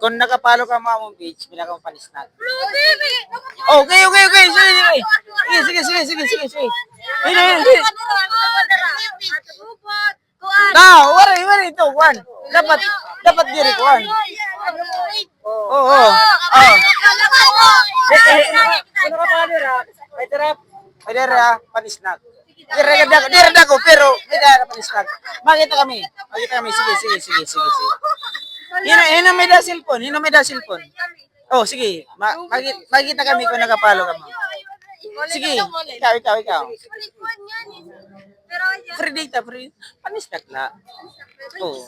Kung nakapalo ka mga mong page, pinaka mong panisnag. Okay. Sige. Hindi. Wari ito, Juan. Dapat diri, Juan. Oo. Ay, dira, panisnag. Dira ko, pero may dira panisnag. Makita kami. Sige. Hino may da cellphone. Oh, sige. Makita kami kung nakapalo ka mo. Sige, ikaw. Free. Panisnag na. Oo.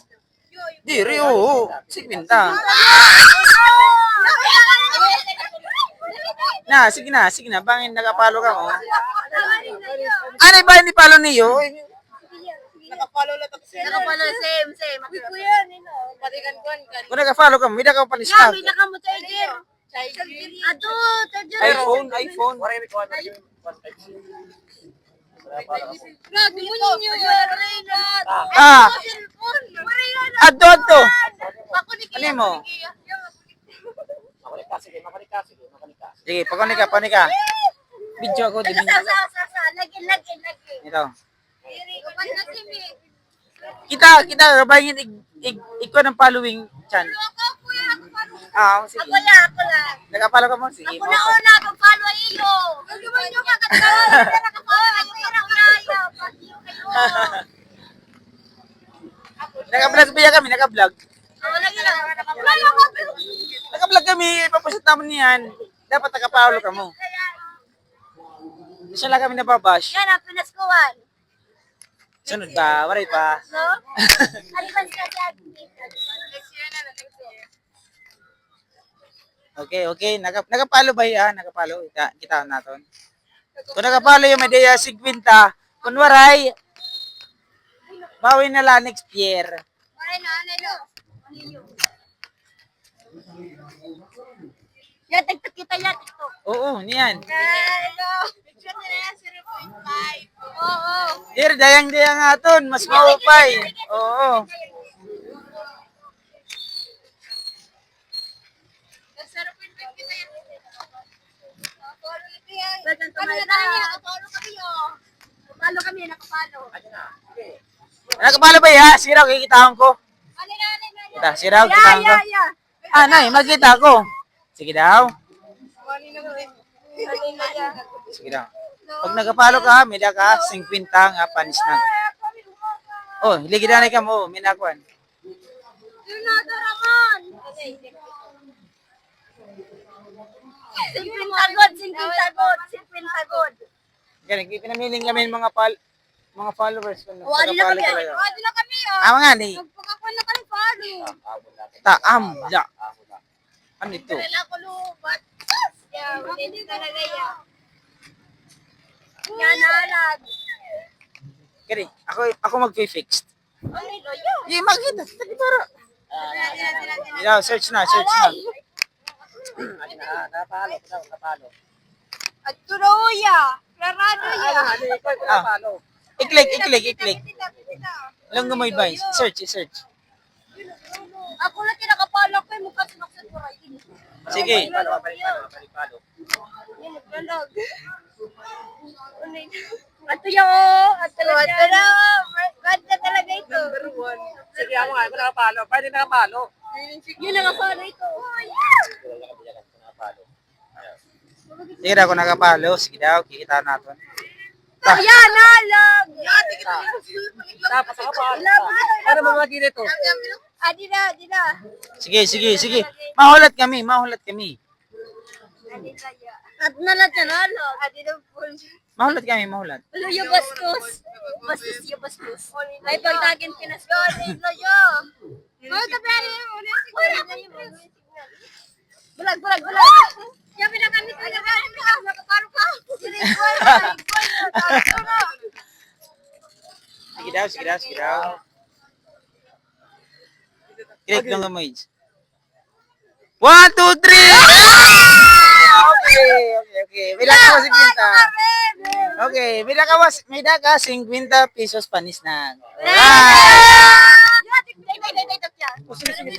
Diri, oo. Sigminta. Sige na. Bangin nakapalo ka mo. Ano ba hindi palo niyo? Nakapalo, same. Ako kuya, nino. Balikan ko. Kung nakapalo ka mo, hindi ka panisnag. May nakamu charger. Ato, charger. iPhone. Grabe mo ninyo. Adto. Ano mo? Sige, pakunik ka. Video ako, di minyo. Lagi. Ito. Kita, kabahingin ikaw ng following chan. Sige. Ako lang. Nakapalo ka mo? Sige. Ako na una, pag-follow iyo. Gagawin nyo ka katawin. Nakapalo, ang pera unaya. Pag-iyo kayo. Naka-vlog ba kami? Naka-vlog Lagi lang. Naka-vlog kami. Ipaposit naman yan. Dapat nakapalo ka mo. Hindi siya lang kami nababash. Yan ang pinaskuhan. Sunod ba? Waray pa. No? Alibans ka siya. Okay. Nakapalo ba yan? Nakapalo. Kita natin. Kung nakapalo yung Medea Sigwinta, kung waray, bawi na lang next year. Maray na, ano yan, TikTok kita yan, TikTok. Oo, niyan. Hello. Picture nila yan, 0.5. Oo. Dear, dayang aton. Mas maupay. Oo. Nakapalo kami, nakapalo. Nakapalo ba ya? Siraw, kikitaan ko. Kita, siraw, kikitaan ko. Nay, magkita ko. Sige daw. Sige daw. Pag nagapalo ka, may da ka, 50 nga panisnag. Oh, ligidanay ka mo, minakuan. Singpin tagod. Ganun, pinamiling kami ng mga followers ko. Adi na kami. Mga ni. Nagpakakuan na kami follow. Taamla. Ano ito? Wala ko lubat. Hindi talaga yan. Yan alag. Ganun, ako mag-fixed. Yung makita, tadi para. Search na. Napalo. At tuloya. Klarado ya. I-click. Lang mo advice. Search. Ako lang kinakapala ko yung mukha sinaksan ko right. Sige. Ato yo, ato na. Ganda talaga ito. Sige, ako nga, nakapalo. Pwede nakapalo. Yun nakapalo ito. Sige daw, kung nakapalo. Sige daw, kikita natin. Yan, nalag. Tapos nakapalo. Ano ba magiging ito? Di na. Sige. Mahulat kami. At nalat na nalag. Adi na full. Mahulat kami. Ano yung bastos? Bastos. Ay, pagtagin pinas ko. Loyo. Kapari yung Bulag. Yan pinagamit ko na nakaparo ka. Sige daw. Click lang mo, Mage. 1, 2, 3! Okay. May daka 50. Okay, may daka 50 pesos panis na. Alright! Sige.